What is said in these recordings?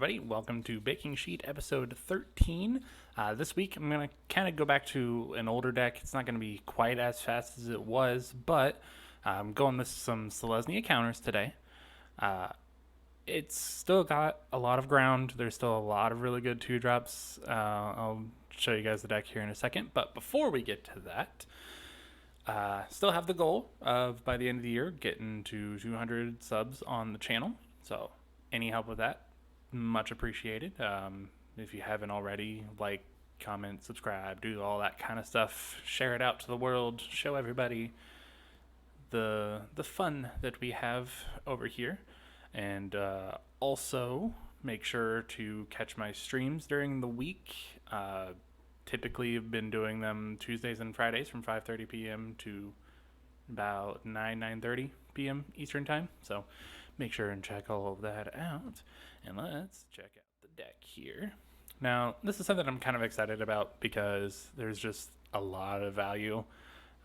everybody. Welcome to Baking Sheet episode 13. This week I'm going to kind of go back to an older deck. It's not going to be quite as fast as it was, but I'm going with some Selesnya Counters today. It's still got a lot of ground. There's still a lot of really good 2-drops. I'll show you guys the deck here in a second, but before we get to that, still have the goal of, by the end of the year, getting to 200 subs on the channel. So any help with that, much appreciated. If you haven't already, like, comment, subscribe, do all that kind of stuff. Share it out to the world. Show everybody the fun that we have over here. And also make sure to catch my streams during the week. Typically I've been doing them Tuesdays and Fridays from 5:30 p.m. to about 9:30 p.m. Eastern time. So make sure and check all of that out. And let's check out the deck here. Now, this is something I'm kind of excited about because there's just a lot of value.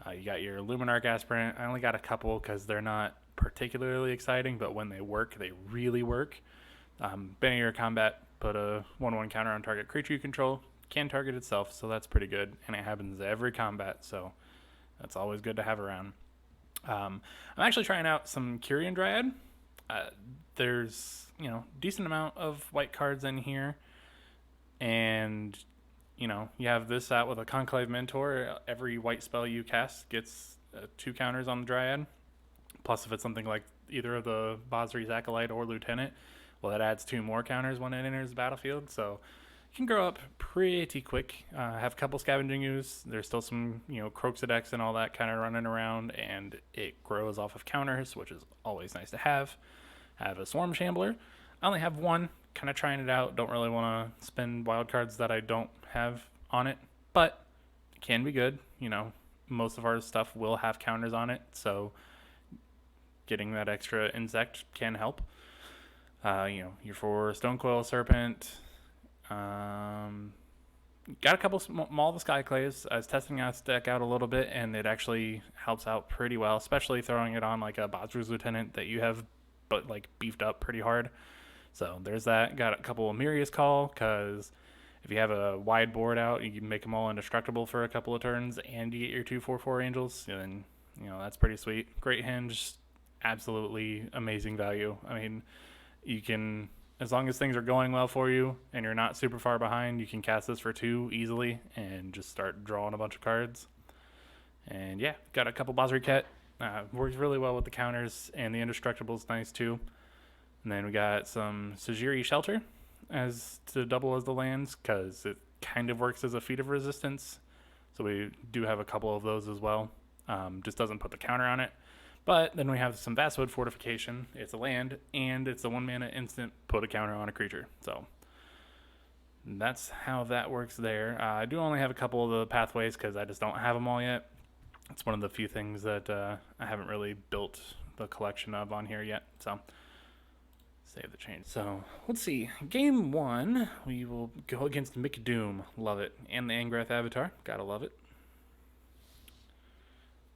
You got your Luminarch Aspirant. I only got a couple because they're not particularly exciting, but when they work, they really work. Banning your combat, put a 1/1 counter on target creature you control. Can target itself, so that's pretty good. And it happens every combat, so that's always good to have around. I'm actually trying out some Kyrian Dryad. There's, decent amount of white cards in here. And, you have this out with a Conclave Mentor. Every white spell you cast gets 2 counters on the Dryad. Plus, if it's something like either of the Basri Acolyte or Lieutenant, well, that adds 2 more counters when it enters the battlefield. So it can grow up pretty quick. Have a couple Scavenging Ooze. There's still some, Croxidex and all that kind of running around, and it grows off of counters, which is always nice to have. I have a Swarm Shambler. I only have one, kind of trying it out. Don't really want to spend wild cards that I don't have on it, but it can be good. Most of our stuff will have counters on it, so getting that extra insect can help. Your 4 Stonecoil Serpent. Got a couple Maul the Skyclaves. I was testing this deck out a little bit, and it actually helps out pretty well, especially throwing it on like a Basri's Lieutenant that you have, but like beefed up pretty hard. So there's that. Got a couple of Miria's Call, because if you have a wide board out, you can make them all indestructible for a couple of turns, and you get your 2/4/4 Angels, and that's pretty sweet. Great Hinge, absolutely amazing value. I mean, you can, as long as things are going well for you and you're not super far behind, you can cast this for 2 easily and just start drawing a bunch of cards. And yeah, got a couple Basri Ket. Works really well with the counters, and the indestructible is nice too. And then we got some Sajiri Shelter as to double as the lands, because it kind of works as a Feat of Resistance. So we do have a couple of those as well. Just doesn't put the counter on it. But then we have some Vastwood Fortification. It's a land, and it's a 1-mana instant, put a counter on a creature. So that's how that works there. I do only have a couple of the pathways because I just don't have them all yet. It's one of the few things that I haven't really built the collection of on here yet. So save the change. So let's see. Game 1, we will go against McDoom. Love it. And the Angrath Avatar. Gotta love it.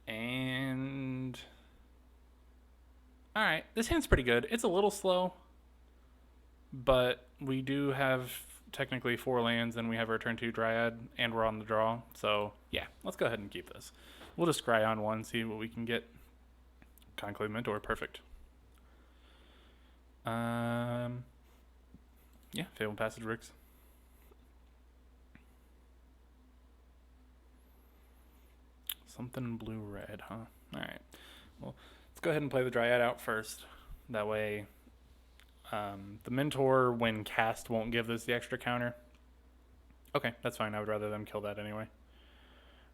And alright, this hand's pretty good. It's a little slow, but we do have technically 4 lands, and we have our turn 2 Dryad, and we're on the draw. So yeah, let's go ahead and keep this. We'll just scry on 1, see what we can get. Conclave Mentor, perfect. Yeah, Fabled Passage works. Something blue-red, huh? Alright, well, let's go ahead and play the Dryad out first. That way, the Mentor, when cast, won't give this the extra counter. Okay, that's fine. I would rather them kill that anyway.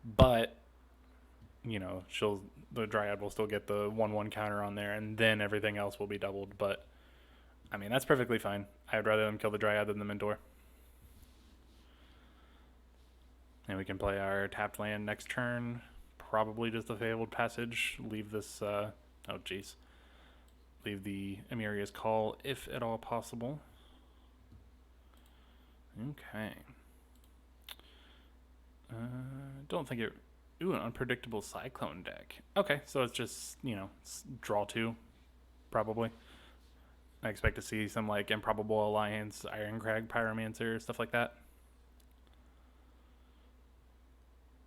But, the Dryad will still get the 1/1 counter on there, and then everything else will be doubled. But, I mean, that's perfectly fine. I would rather them kill the Dryad than the Mentor. And we can play our tapped land next turn. Probably just a Fabled Passage. Leave this, leave the Emiria's Call, if at all possible. Okay. Don't think it... Ooh, an unpredictable Cyclone deck. Okay, so it's just, draw 2, probably. I expect to see some like Improbable Alliance, Ironcrag Pyromancer, stuff like that.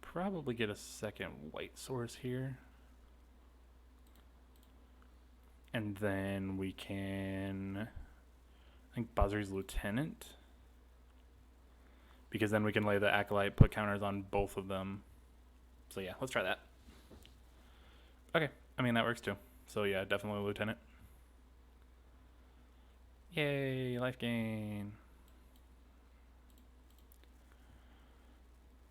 Probably get a second white source here. And then we can, I think, Basri's Lieutenant. Because then we can lay the Acolyte, put counters on both of them. So yeah, let's try that. Okay, I mean, that works too. So yeah, definitely Lieutenant. Yay, life gain.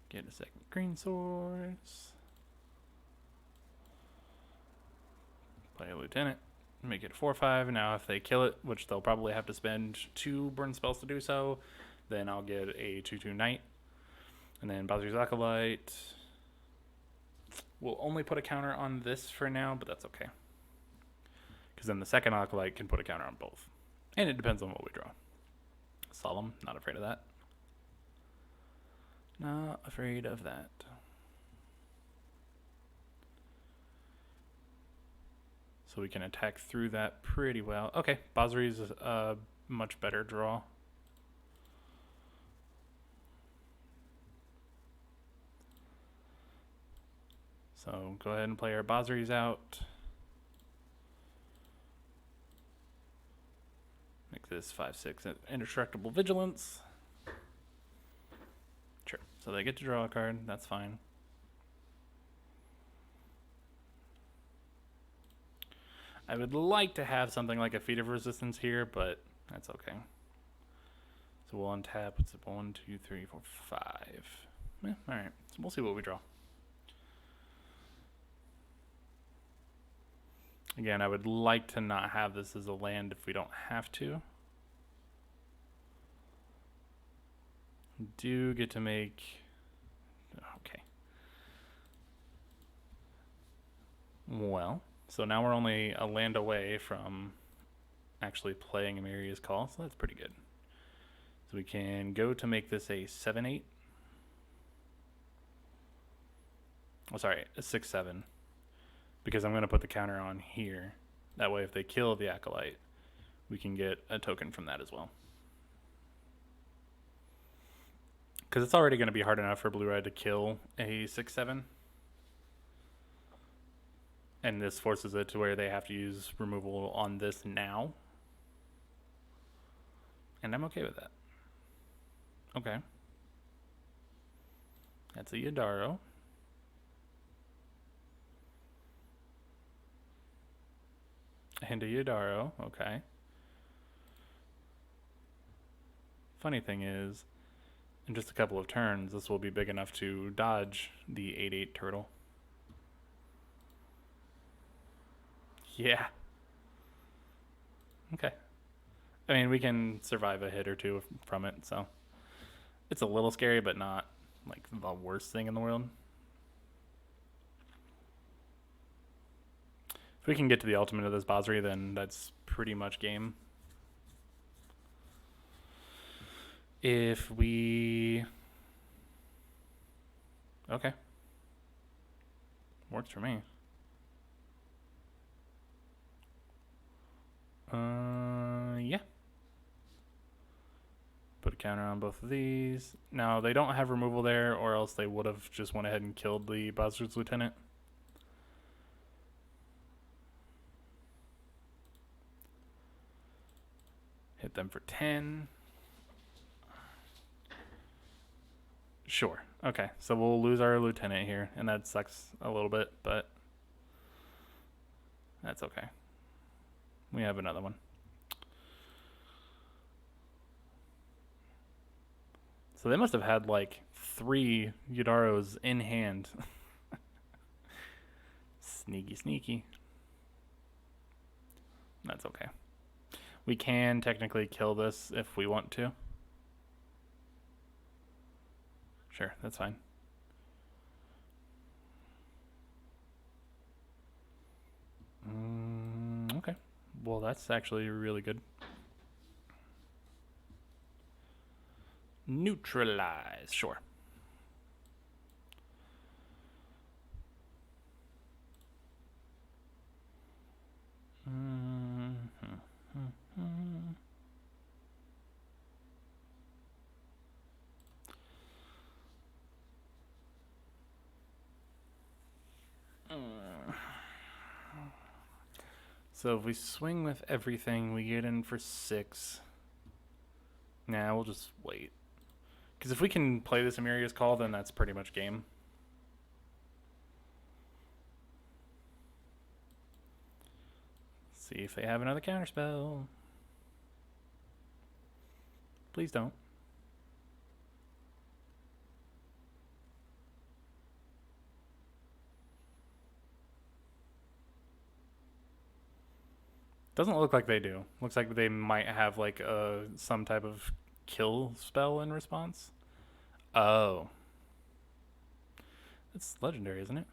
Get a second green source. Play a Lieutenant. Make it 4/5. Now if they kill it, which they'll probably have to spend 2 burn spells to do so, then I'll get a 2/2 Knight. And then Basri's Acolyte. We'll only put a counter on this for now, but that's okay. Because then the second Acolyte can put a counter on both. And it depends on what we draw. Solemn, not afraid of that. Not afraid of that. So we can attack through that pretty well. Okay, Basri's a much better draw. So go ahead and play our Basri's out. Make this 5/6 Indestructible Vigilance. Sure. So they get to draw a card. That's fine. I would like to have something like a Feat of Resistance here, but that's okay. So we'll untap. What's it? 1, 2, 3, 4, 5. Yeah, all right. So we'll see what we draw. Again, I would like to not have this as a land if we don't have to. Do get to make... Okay. Well, so now we're only a land away from actually playing Amelia's Call, so that's pretty good. So we can go to make this a 7/8. Oh, sorry, a 6/7. Because I'm going to put the counter on here. That way if they kill the Acolyte, we can get a token from that as well. Because it's already going to be hard enough for Blue-Red to kill a 6/7. And this forces it to where they have to use removal on this now. And I'm okay with that. Okay. That's a Yadaro. And a Yadaro, okay. Funny thing is, in just a couple of turns, this will be big enough to dodge the 8/8 turtle. Yeah. Okay. I mean, we can survive a hit or two from it, so it's a little scary, but not like the worst thing in the world. If we can get to the ultimate of this Basri, then that's pretty much game. If we... Okay. Works for me. Yeah. Put a counter on both of these. Now, they don't have removal there, or else they would have just went ahead and killed the Basri's Lieutenant. Hit them for 10. Sure. Okay, so we'll lose our Lieutenant here, and that sucks a little bit, but that's okay. We have another one. So they must have had like 3 Yudaros in hand. Sneaky, sneaky. That's okay. We can technically kill this if we want to. Sure, that's fine. Okay. Well, that's actually really good. Neutralize, sure. So if we swing with everything, we get in for 6. Nah, we'll just wait. Because if we can play this Amiria's Call, then that's pretty much game. See if they have another counterspell. Please don't. Doesn't look like they do. Looks like they might have like some type of kill spell in response. Oh. It's legendary, isn't it?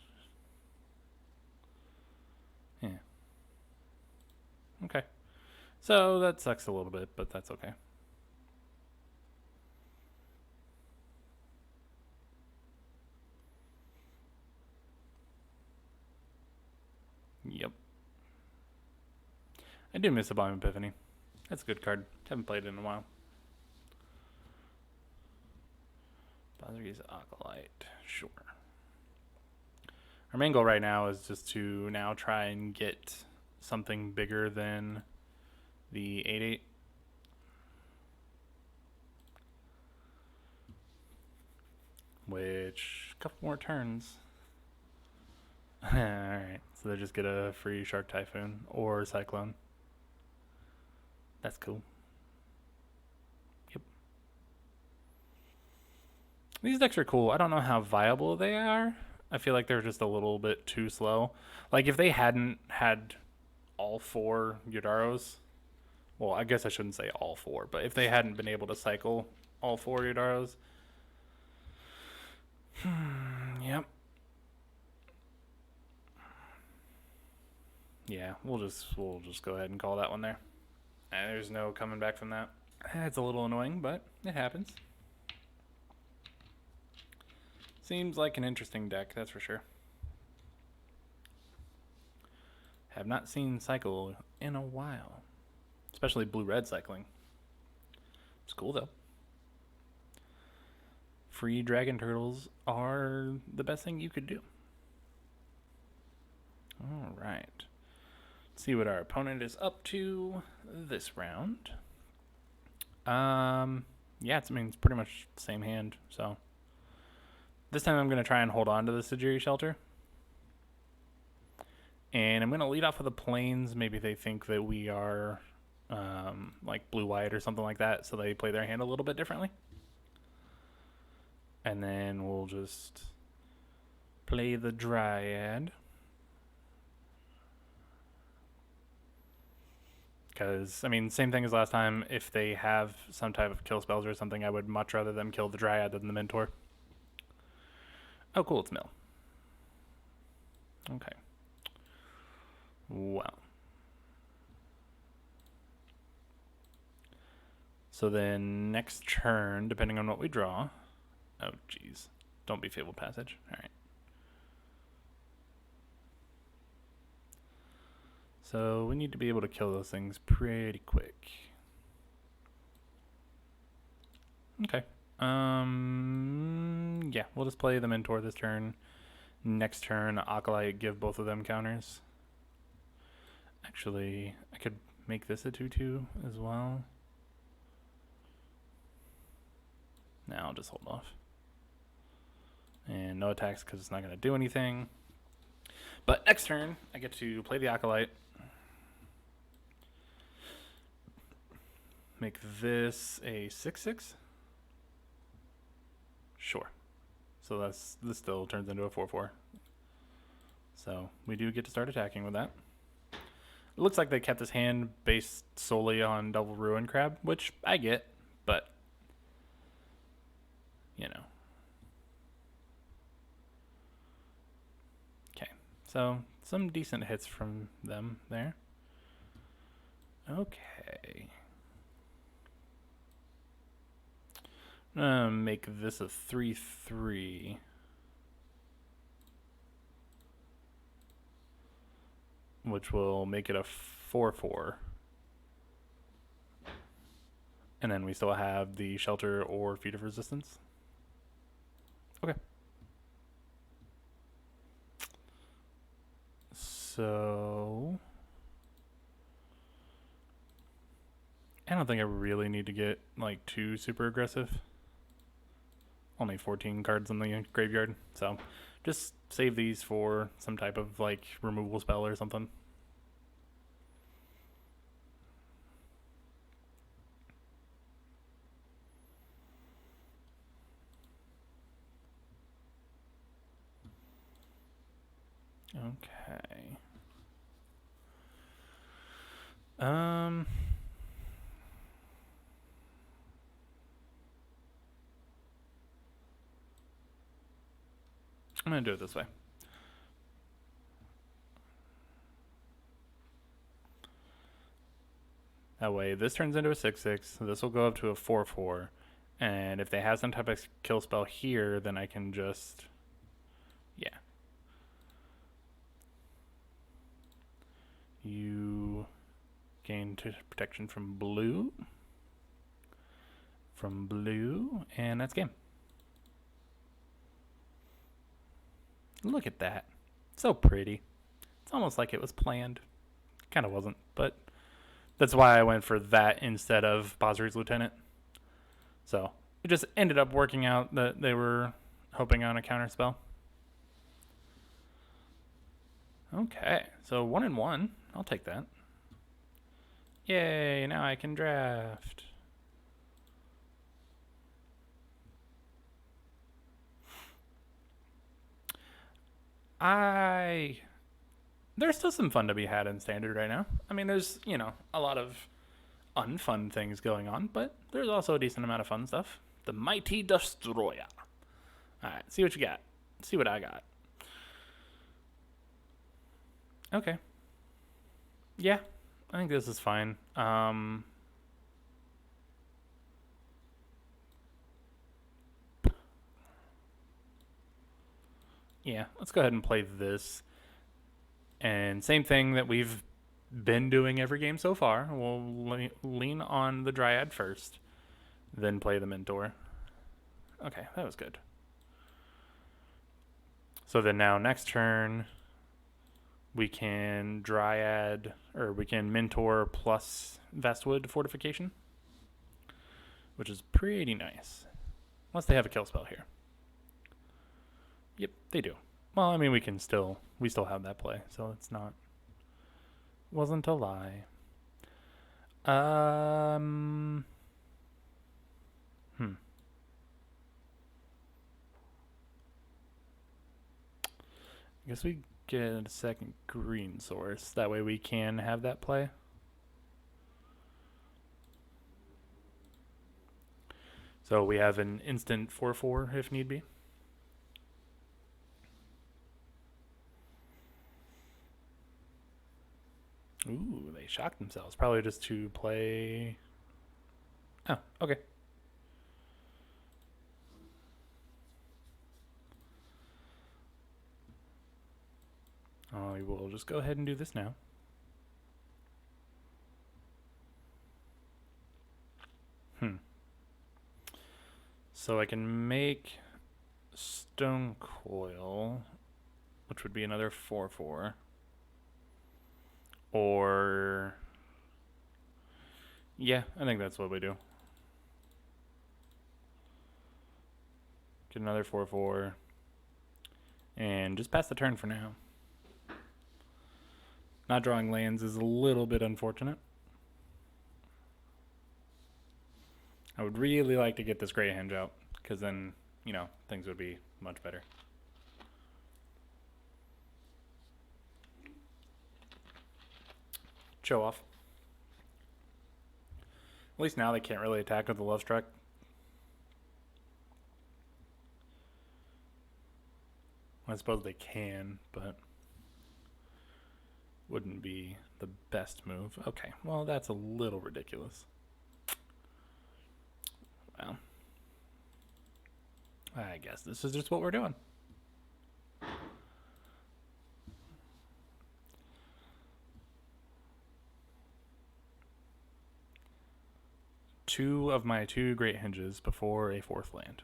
Yeah. Okay. So that sucks a little bit, but that's okay. Yep. I do miss Sublime Epiphany. That's a good card. Haven't played it in a while. Basri's Acolyte. Sure. Our main goal right now is just to now try and get something bigger than the 8/8. Which, a couple more turns. Alright, so they just get a free Shark Typhoon or Cyclone. That's cool. Yep. These decks are cool. I don't know how viable they are. I feel like they're just a little bit too slow. Like, if they hadn't had all 4 Yudaros, well, I guess I shouldn't say all 4, but if they hadn't been able to cycle all 4 Yudaros, yep. Yeah, we'll just go ahead and call that one there. There's no coming back from that. It's a little annoying, but it happens. Seems like an interesting deck, that's for sure. Have not seen cycle in a while. Especially blue-red cycling. It's cool, though. Free dragon turtles are the best thing you could do. Alright. Let's see what our opponent is up to this round. Yeah, it's pretty much the same hand, so. This time I'm going to try and hold on to the Sajiri Shelter. And I'm going to lead off with the Plains. Maybe they think that we are like blue-white or something like that, so they play their hand a little bit differently. And then we'll just play the Dryad. Because, same thing as last time. If they have some type of kill spells or something, I would much rather them kill the Dryad than the Mentor. Oh, cool, it's Mill. Okay. Well. So then next turn, depending on what we draw. Oh, jeez. Don't be Fabled Passage. All right. So we need to be able to kill those things pretty quick. Okay. Yeah, we'll just play the Mentor this turn. Next turn, Acolyte, give both of them counters. Actually, I could make this a 2/2 as well. Now I'll just hold off. And no attacks because it's not going to do anything. But next turn, I get to play the Acolyte. Make this a 6/6. Sure. So this still turns into a 4/4. So we do get to start attacking with that. It looks like they kept this hand based solely on Double Ruin Crab, which I get, but you know. Okay, so some decent hits from them there. Okay. I'm gonna make this a 3/3. Which will make it a 4/4. And then we still have the Shelter or Feat of Resistance. Okay. So I don't think I really need to get like too super aggressive. Only 14 cards in the graveyard, so just save these for some type of like removal spell or something. Okay. I'm gonna do it this way. That way, this turns into a 6/6. This will go up to a 4/4, and if they have some type of kill spell here, then I can just, yeah. You gain protection from blue, and that's game. Look at that. So pretty. It's almost like it was planned. Kind of wasn't, but that's why I went for that instead of Basri's Lieutenant. So it just ended up working out that they were hoping on a counter spell. Okay, so 1 and 1. I'll take that. Yay, now I can draft. There's still some fun to be had in Standard right now. I mean, there's, a lot of unfun things going on, but there's also a decent amount of fun stuff. The Mighty Destroyer. Alright, see what you got. See what I got. Okay. Yeah, I think this is fine. Yeah, let's go ahead and play this. And same thing that we've been doing every game so far. We'll lean on the Dryad first, then play the Mentor. Okay, that was good. So then now next turn, we can Dryad, or we can Mentor plus Vastwood Fortification, which is pretty nice. Unless they have a kill spell here. Yep, they do. Well, I mean, we still have that play, so it's not, wasn't a lie. I guess we get a second green source. That way we can have that play. So we have an instant 4/4 if need be. Ooh, they shocked themselves. Probably just to play. Oh, okay. We'll just go ahead and do this now. So I can make Stone Coil, which would be another 4/4. Or, yeah, I think that's what we do. Get another 4/4. And just pass the turn for now. Not drawing lands is a little bit unfortunate. I would really like to get this Grey Henge out, because then, things would be much better. Show off. At least now they can't really attack with the Love Struck. I suppose they can, but wouldn't be the best move. Okay, well, that's a little ridiculous. Well, I guess this is just what we're doing. Two of my 2 Great Henges before a 4th land.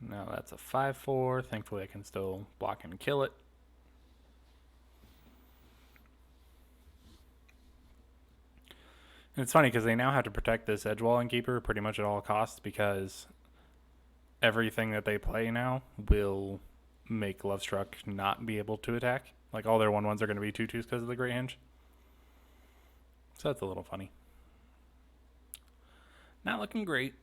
Now that's a 5/4. Thankfully, I can still block and kill it. And it's funny because they now have to protect this Edgewalling Keeper pretty much at all costs because everything that they play now will make Lovestruck not be able to attack. Like all their 1/1s are going to be 2/2s because of the Great Hinge. So that's a little funny. Not looking great.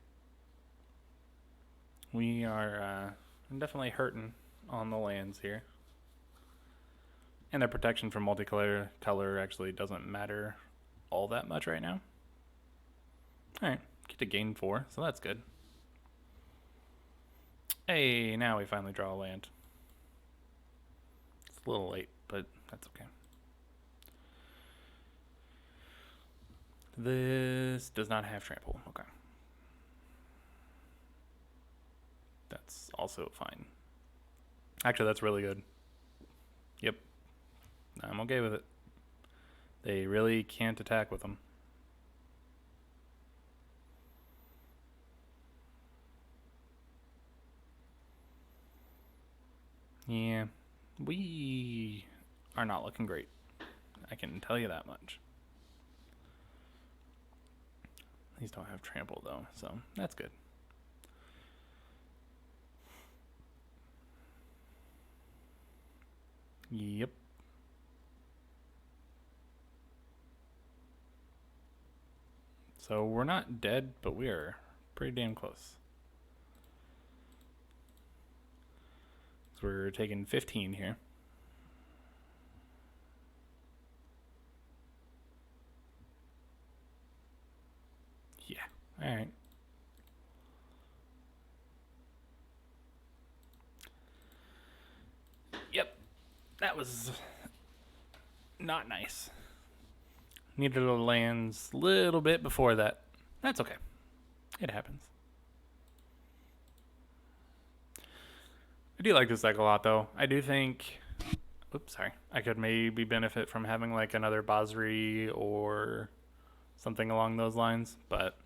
We are definitely hurting on the lands here. And their protection from multicolor actually doesn't matter all that much right now. Alright, get to gain 4, so that's good. Hey, now we finally draw a land. It's a little late, but that's okay. This does not have trample. Okay. That's also fine. Actually, that's really good. Yep. I'm okay with it. They really can't attack with them. Yeah. We are not looking great. I can tell you that much. These don't have trample though, so that's good. Yep. So we're not dead, but we are pretty damn close. So we're taking 15 here. Yeah. All right. Yep. That was not nice. Needed to lands a little bit before that. That's okay. It happens. I do like this deck a lot, though. I do think... Oops, sorry. I could maybe benefit from having like another Basri or something along those lines, but...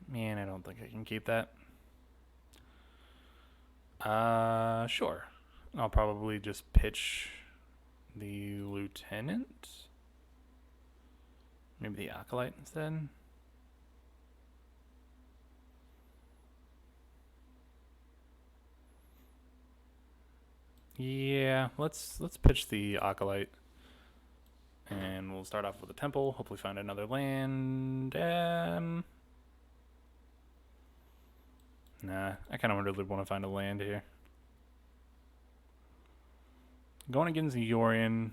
Man, I don't think I can keep that. Sure. I'll probably just pitch the Lieutenant. Maybe the Acolyte instead. Yeah, let's pitch the Acolyte. And we'll start off with a temple, hopefully find another land. Nah, I kind of really want to find a land here. Going against Yorion,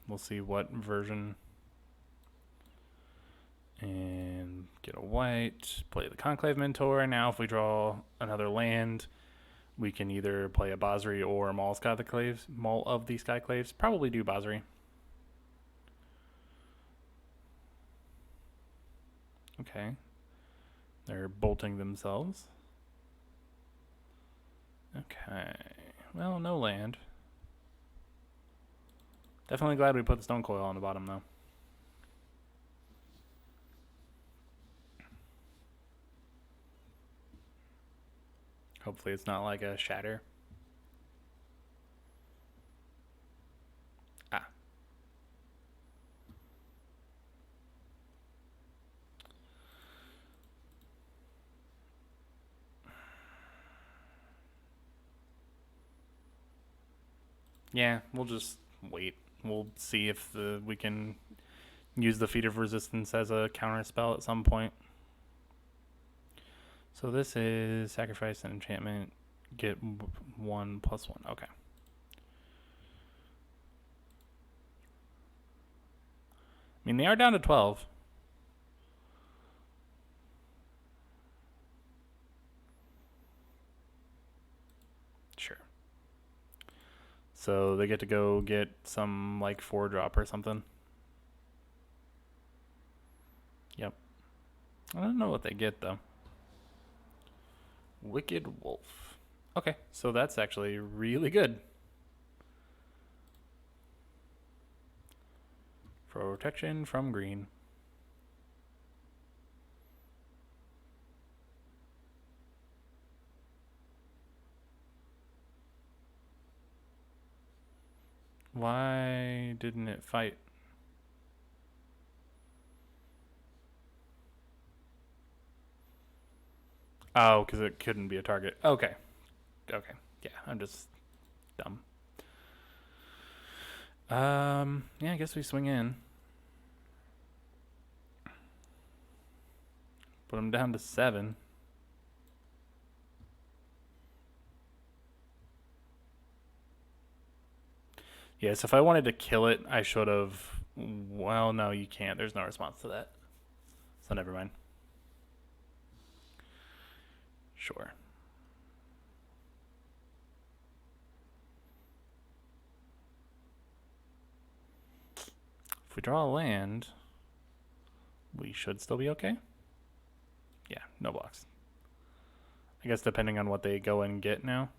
we'll see what version. And get a white, play the Conclave Mentor. Now if we draw another land, we can either play a Basri or Maul of the Skyclaves. Probably do Basri. Okay. They're bolting themselves. Okay. Well, no land. Definitely glad we put the Stone Coil on the bottom, though. Hopefully it's not like a shatter. Ah. Yeah, we'll just wait. We'll see if we can use the Feat of Resistance as a counter spell at some point. So this is sacrifice and enchantment. Get 1+1. Okay. I mean, they are down to 12. Sure. So they get to go get some like 4-drop or something. Yep. I don't know what they get though. Wicked Wolf. Okay, so that's actually really good. For protection from green. didn't it fight? Oh, because it couldn't be a target. Okay. Okay. Yeah, I'm just dumb. Yeah, I guess we swing in. Put him down to 7. Yes, if I wanted to kill it, I should have. Well, no, you can't. There's no response to that. So never mind. Sure. If we draw a land, we should still be okay. Yeah, no blocks. I guess depending on what they go and get now.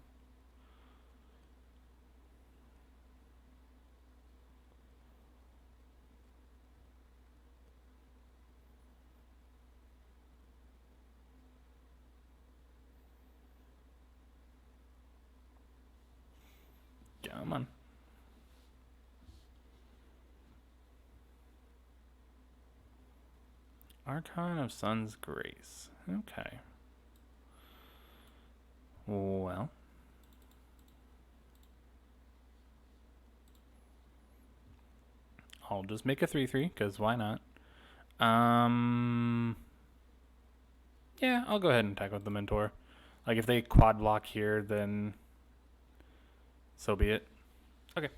Come on. Archon of Sun's Grace. Okay. Well. I'll just make a 3/3, because why not? Yeah, I'll go ahead and attack with the Mentor. Like, if they quad block here, then so be it. Okay.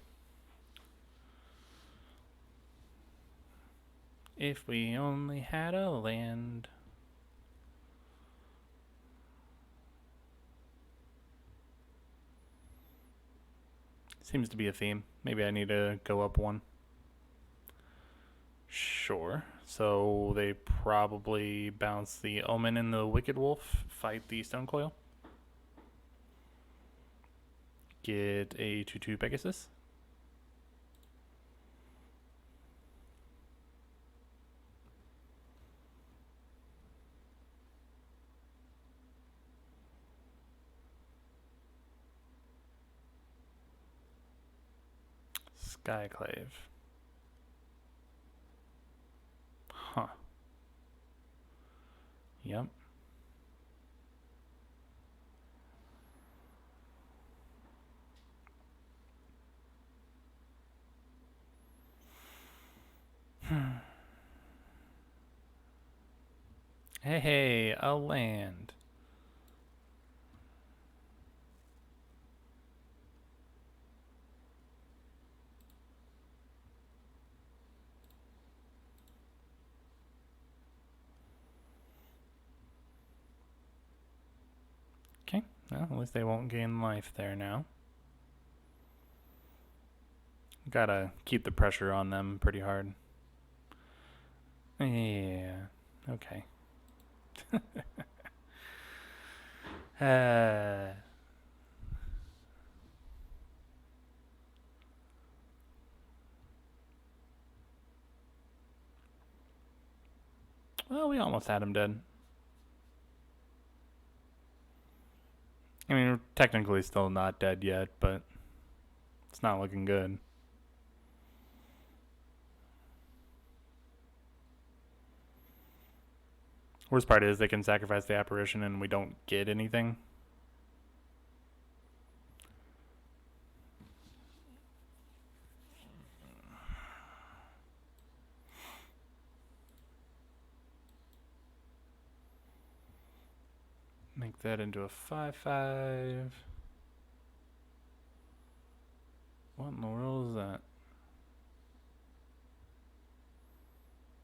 If we only had a land. Seems to be a theme. Maybe I need to go up 1. Sure. So they probably bounce the Omen and the Wicked Wolf, fight the Stone Coil. Get a 2/2 Pegasus. Skyclave. Huh. Yep. Hey, a land. Okay, well, at least they won't gain life there now. Gotta keep the pressure on them pretty hard. Yeah, okay. Well, we almost had him dead. I mean, we're technically still not dead yet, but it's not looking good. Worst part is they can sacrifice the apparition and we don't get anything. Make that into a 5/5. What in the world is that?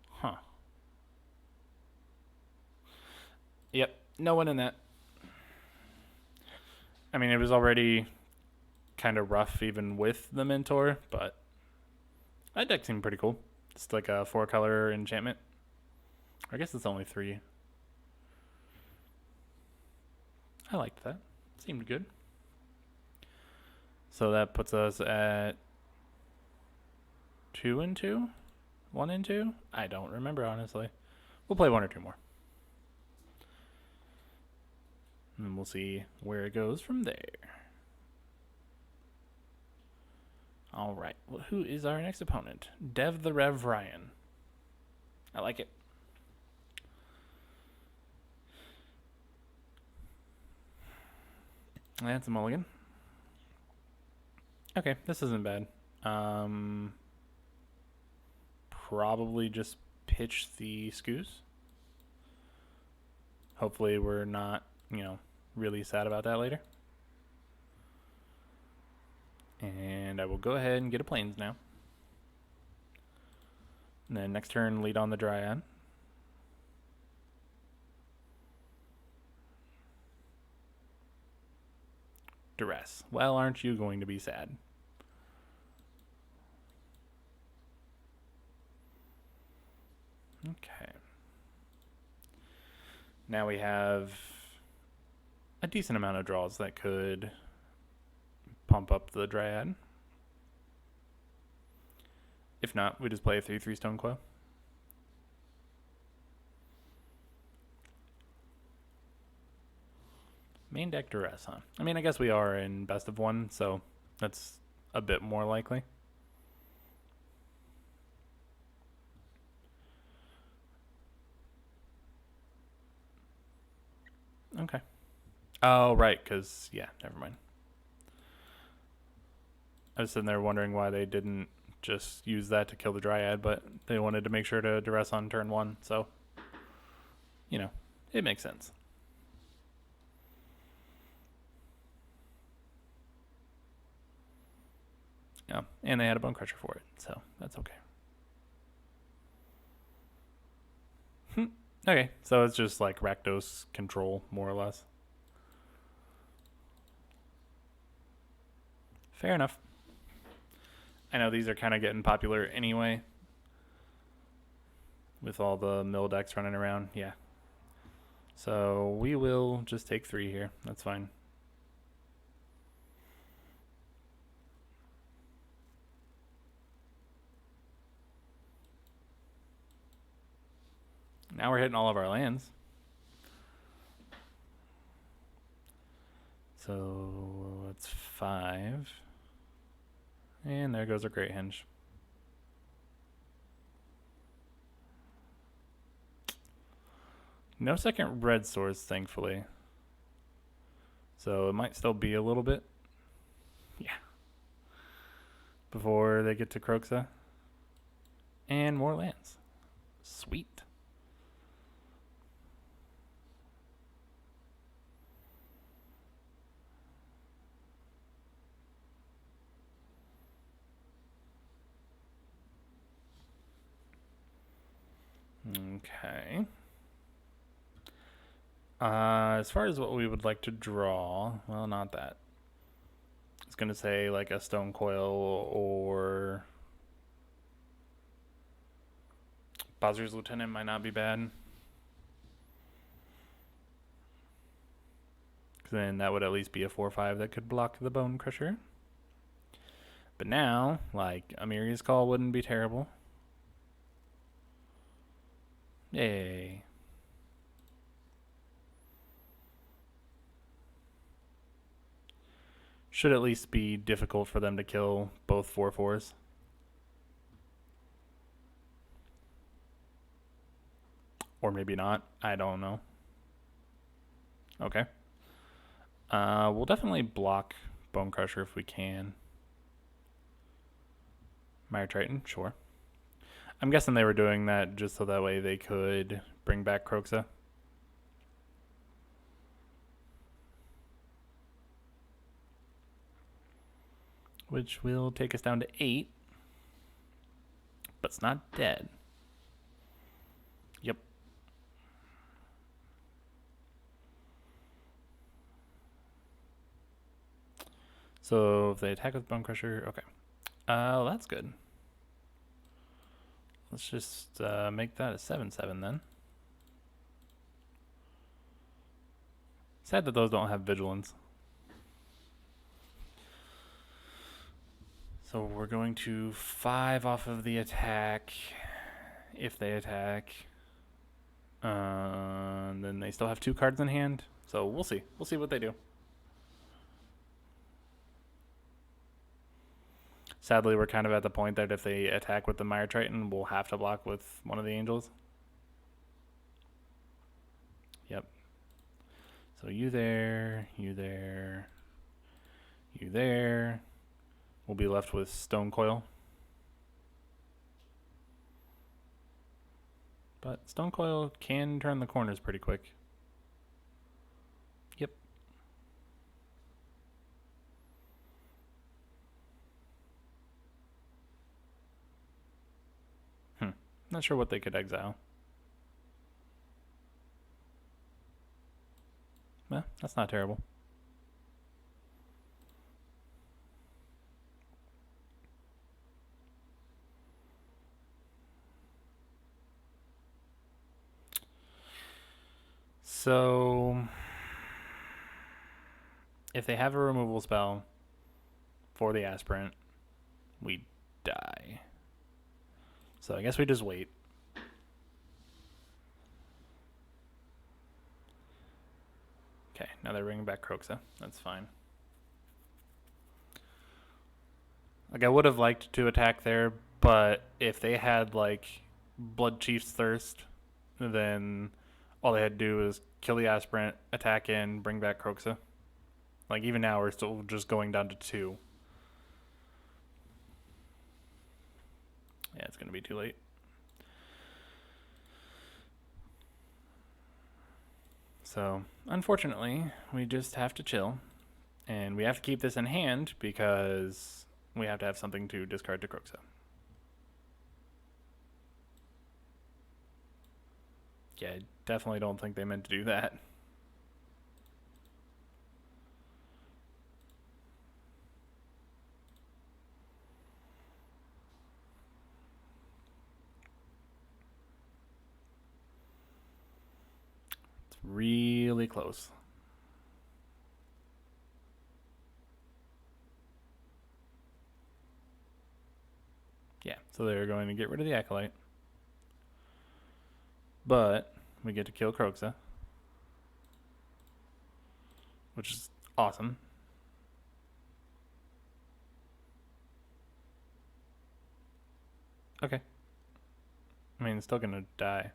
Huh. Yep, no one in that. I mean, it was already kind of rough even with the Mentor, but that deck seemed pretty cool. It's like a 4-color enchantment. I guess it's only 3. I liked that. Seemed good. So that puts us at 2 and 2? 1 and 2? I don't remember, honestly. We'll play 1 or 2 more. And we'll see where it goes from there. All right. Well, who is our next opponent? Dev the Rev Ryan. I like it. That's a mulligan. Okay, this isn't bad. Probably just pitch the scoos. Hopefully we're not, really sad about that later. And I will go ahead and get a plains now. And then next turn, lead on the Dryad. Duress. Well, aren't you going to be sad? Okay. Now we have a decent amount of draws that could pump up the Dryad. If not, we just play a 3/3 Stone Coil. Main deck Duress, huh? I mean, I guess we are in best of one, so that's a bit more likely. Okay. Oh, right, because, yeah, never mind. I was sitting there wondering why they didn't just use that to kill the Dryad, but they wanted to make sure to Duress on turn one, so, it makes sense. Yeah, and they had a Bone Crusher for it, so that's okay. Okay, so it's just like Rakdos control, more or less. Fair enough. I know these are kind of getting popular anyway. With all the mill decks running around, yeah. So we will just take 3 here. That's fine. Now we're hitting all of our lands. So that's 5. And there goes our Great Henge. No second red source, thankfully. So it might still be a little bit. Yeah. Before they get to Croxa. And more lands. Sweet. Okay. As far as what we would like to draw, well, not that. It's going to say like a Stone Coil or Basri's Lieutenant might not be bad. Then that would at least be a 4/5 that could block the Bone Crusher. But now, like, Amiri's Call wouldn't be terrible. Yay. Should at least be difficult for them to kill both 4/4s. Or maybe not. I don't know. Okay. We'll definitely block Bone Crusher if we can. Mire Triton, sure. I'm guessing they were doing that just so that way they could bring back Croxa. Which will take us down to 8. But it's not dead. Yep. So if they attack with Bone Crusher, okay. That's good. Let's just make that a 7/7 then. Sad that those don't have Vigilance. So we're going to 5 off of the attack if they attack. Then they still have 2 cards in hand. So we'll see. We'll see what they do. Sadly, we're kind of at the point that if they attack with the Mire Triton, we'll have to block with one of the angels. Yep. So you there, you there, you there. We'll be left with Stone Coil. But Stone Coil can turn the corners pretty quick. Yep. Not sure what they could exile. Well, that's not terrible. So, if they have a removal spell for the aspirant, we die. So I guess we just wait. Okay, now they're bringing back Kroxa. That's fine. Like, I would have liked to attack there, but if they had, like, Blood Chief's Thirst, then all they had to do is kill the aspirant, attack in, bring back Kroxa. Like, even now, we're still just going down to 2. Yeah, it's going to be too late. So, unfortunately, we just have to chill. And we have to keep this in hand because we have to have something to discard to Kroxa. Yeah, I definitely don't think they meant to do that. It's really close. Yeah, so they're going to get rid of the Acolyte. But we get to kill Kroxa, which is awesome. Okay. I mean, it's still going to die.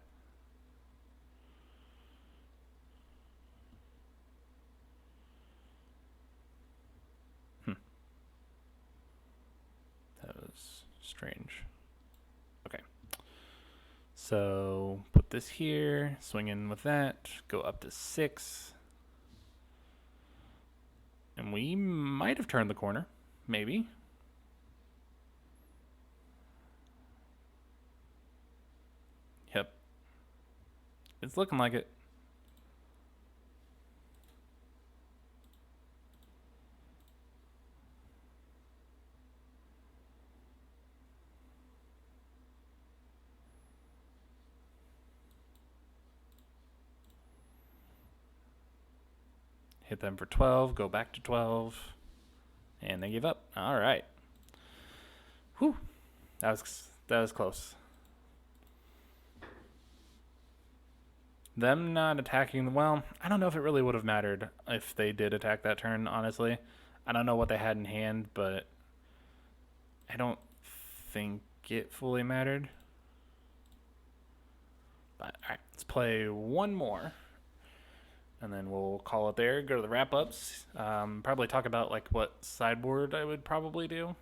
That was strange. Okay. So put this here, swing in with that, go up to 6. And we might have turned the corner. Maybe. Yep. It's looking like it. Hit them for 12, go back to 12. And they give up. All right. Whew. That was close. Them not attacking, well, I don't know if it really would have mattered if they did attack that turn, honestly. I don't know what they had in hand, but I don't think it fully mattered. But all right, let's play one more. And then we'll call it there, go to the wrap-ups. Probably talk about like what sideboard I would probably do.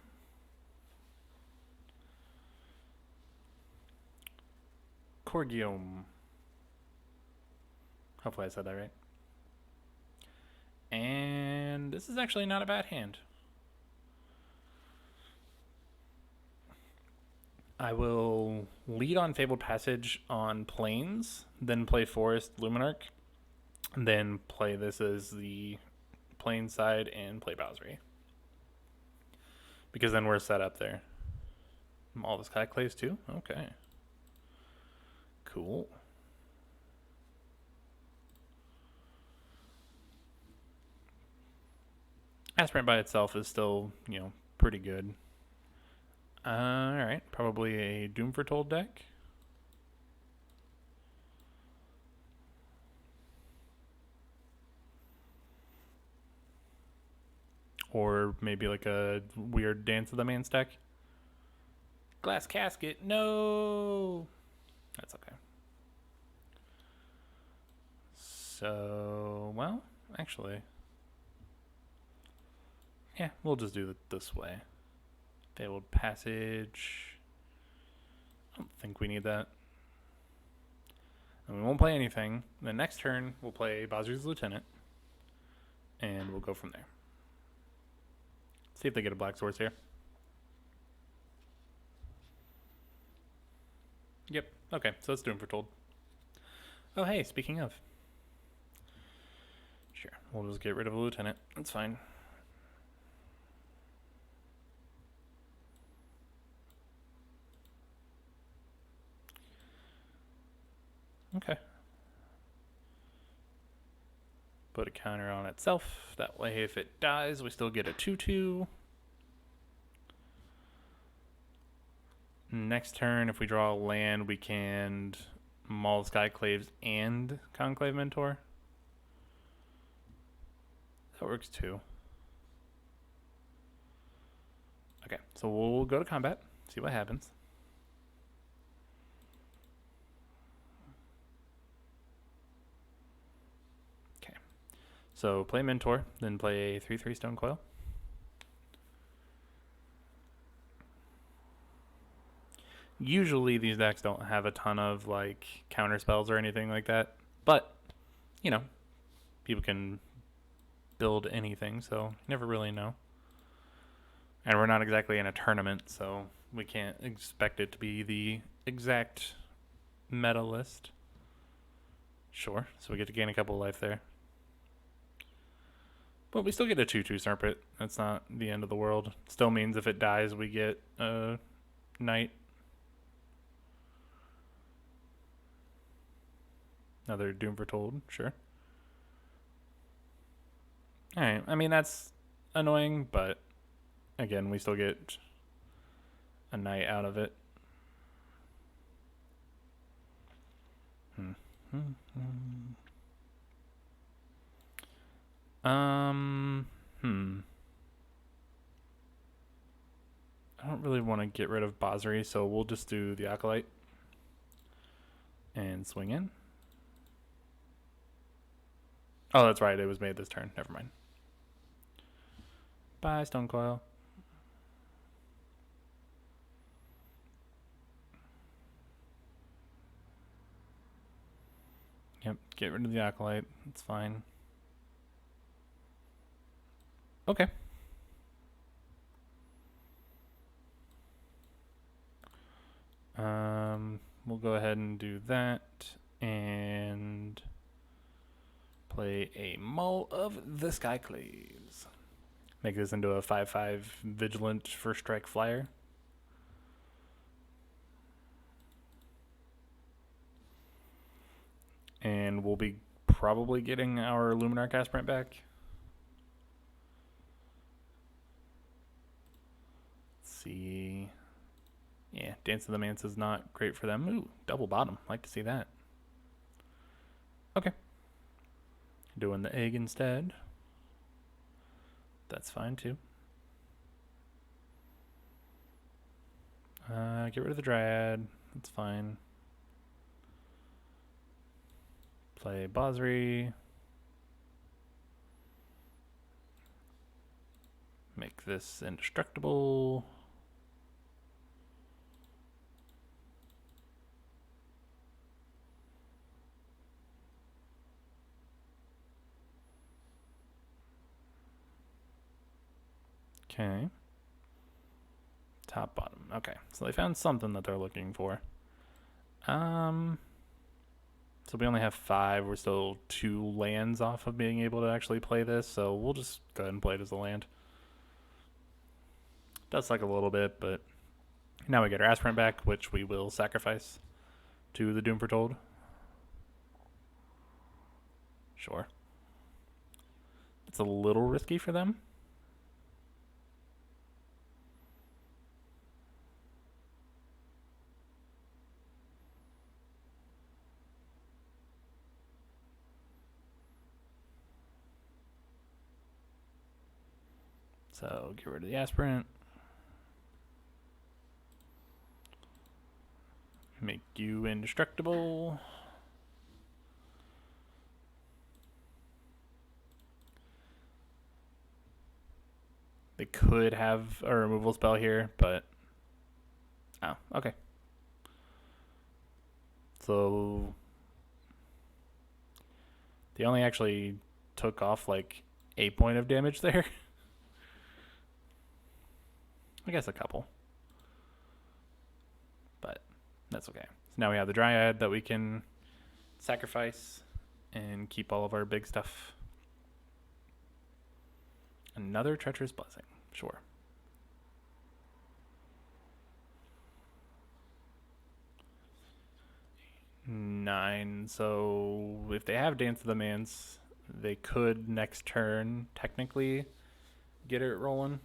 Corgium. Hopefully I said that right. And this is actually not a bad hand. I will lead on Fabled Passage on Plains, then play Forest Luminarch, and then play this as the Plain side and play Basri. Because then we're set up there. All the Skyclaves too? Okay. Cool. Aspirant by itself is still, pretty good. Alright, probably a Doom Foretold deck. Or maybe like a weird Dance of the Man stack. Glass Casket, no! That's okay. So, well, actually, yeah, we'll just do it this way. Fabled Passage. I don't think we need that. And we won't play anything. The next turn, we'll play Basri's Lieutenant. And we'll go from there. See if they get a black source here. Yep. Okay, so let's do him for told. Oh, hey, speaking of. Sure, we'll just get rid of a lieutenant. That's fine. Okay. Put a counter on itself. That way, if it dies, we still get a 2/2. Next turn, if we draw a land, we can maul Skyclaves and Conclave Mentor. That works too. Okay, so we'll go to combat, see what happens. Okay, so play Mentor, then play a 3/3 Stone Coil. Usually these decks don't have a ton of like counter spells or anything like that, but you know, people can build anything, so you never really know. And we're not exactly in a tournament, so we can't expect it to be the exact meta list. Sure, so we get to gain a couple of life there. But we still get a 2/2 Serpent. That's not the end of the world. Still means if it dies, we get a Knight. Another Doom Foretold, sure. Alright, I mean, that's annoying, but again, we still get a Knight out of it. I don't really want to get rid of Basri, so we'll just do the Acolyte and swing in. Oh, that's right. It was made this turn. Never mind. Bye, Stone Coil. Yep, get rid of the Acolyte. It's fine. Okay. We'll go ahead and do that and play a Maul of the Skyclaves. Make this into a 5/5 Vigilant First Strike Flyer. And we'll be probably getting our Luminar Cast Print back. Let's see. Yeah, Dance of the Manse is not great for them. Ooh, double bottom. Like to see that. Okay. Doing the egg instead. That's fine too. Get rid of the Dryad. That's fine. Play Basri. Make this indestructible. Okay. Top, bottom. Okay. So they found something that they're looking for. So we only have 5. We're still 2 lands off of being able to actually play this, so we'll just go ahead and play it as a land. Does suck a little bit, but now we get our Aspirant back, which we will sacrifice to the Doom Foretold. Sure. It's a little risky for them. So get rid of the aspirant. Make you indestructible. They could have a removal spell here, but... Oh, okay. So... They only actually took off like a point of damage there. I guess a couple. But that's okay. So now we have the Dryad that we can sacrifice and keep all of our big stuff. Another Treacherous Blessing. Sure. Nine. So if they have Dance of the Mance, they could next turn technically get it rolling.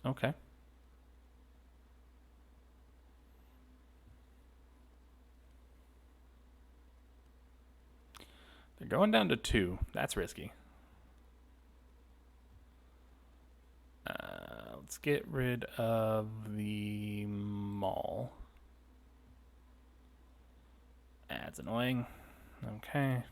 Okay. They're going down to 2. That's risky. Let's get rid of the Maul. That's annoying. Okay.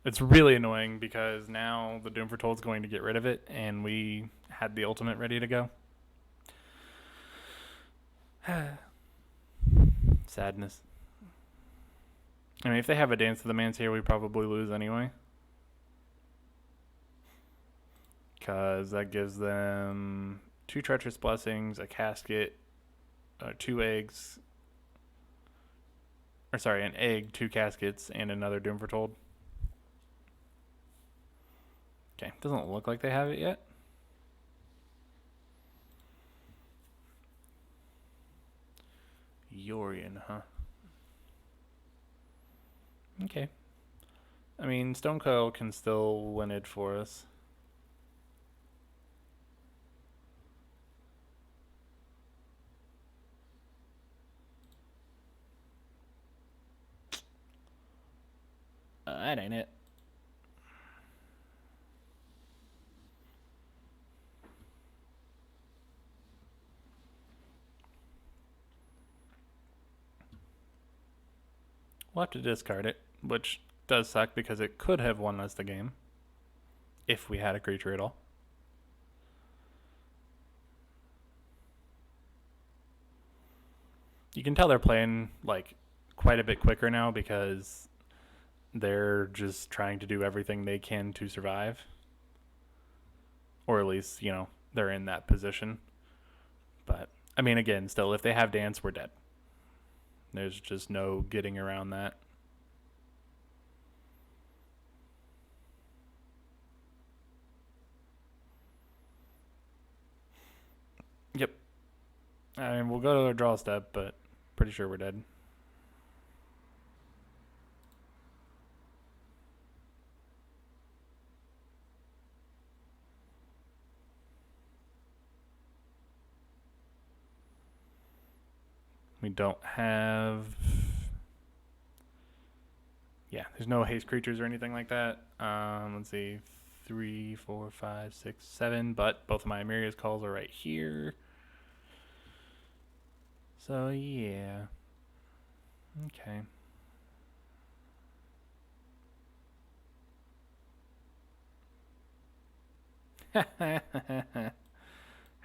It's really annoying because now the Doom Foretold is going to get rid of it, and we had the ultimate ready to go. Sadness. I mean, if they have a Dance of the Mance here, we probably lose anyway. Because that gives them 2 Treacherous Blessings, a Casket, 2 eggs. Or sorry, an egg, 2 caskets, and another Doom Foretold. Okay, doesn't look like they have it yet. Yorion, huh? Okay. I mean, Stone Coil can still win it for us. That ain't it. We'll have to discard it, which does suck because it could have won us the game if we had a creature at all. You can tell they're playing like quite a bit quicker now because they're just trying to do everything they can to survive. Or at least, you know, they're in that position. But, I mean, again, still, if they have Dance, we're dead. There's just no getting around that. Yep. I mean, we'll go to a draw step, but pretty sure we're dead. We don't have... Yeah, there's no haste creatures or anything like that. Let's see. 3, 4, 5, 6, 7. But both of my Amiria's calls are right here. So, yeah. Okay.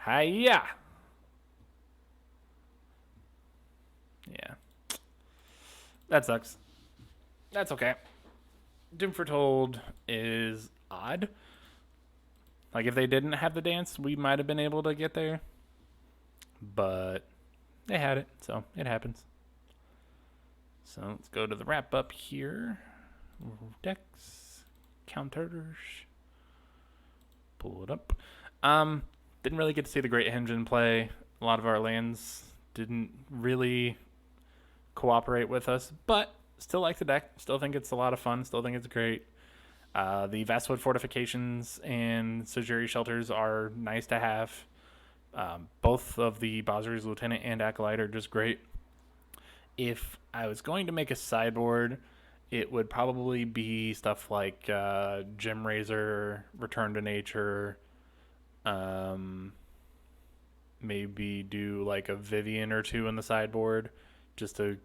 Hiya! Yeah. That sucks. That's okay. Doom Foretold is odd. Like, if they didn't have the Dance, we might have been able to get there. But they had it, so it happens. So let's go to the wrap up here. Decks, counters. Pull it up. Didn't really get to see the Great Henge in play. A lot of our lands didn't really cooperate with us, but still like the deck. Still think it's a lot of fun. Still think it's great. The Vastwood fortifications and Sejuri shelters are nice to have. Both of the Basri's Lieutenant and Acolyte are just great. If I was going to make a sideboard, it would probably be stuff like Gem Razor, Return to Nature, maybe do like a Vivian or two in the sideboard just to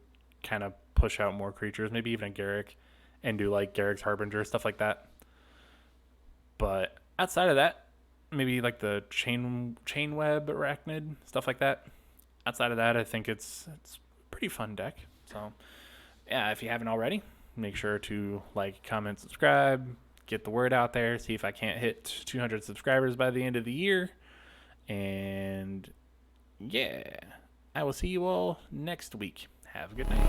kind of push out more creatures, maybe even a Garruk, and do like Garruk's Harbinger, stuff like that. But outside of that, maybe like the chain web arachnid, stuff like that. Outside of that, I think it's a pretty fun deck. So yeah, if you haven't already, make sure to like, comment, subscribe, get the word out there, see if I can't hit 200 subscribers by the end of the year. And yeah, I will see you all next week. Have a good night.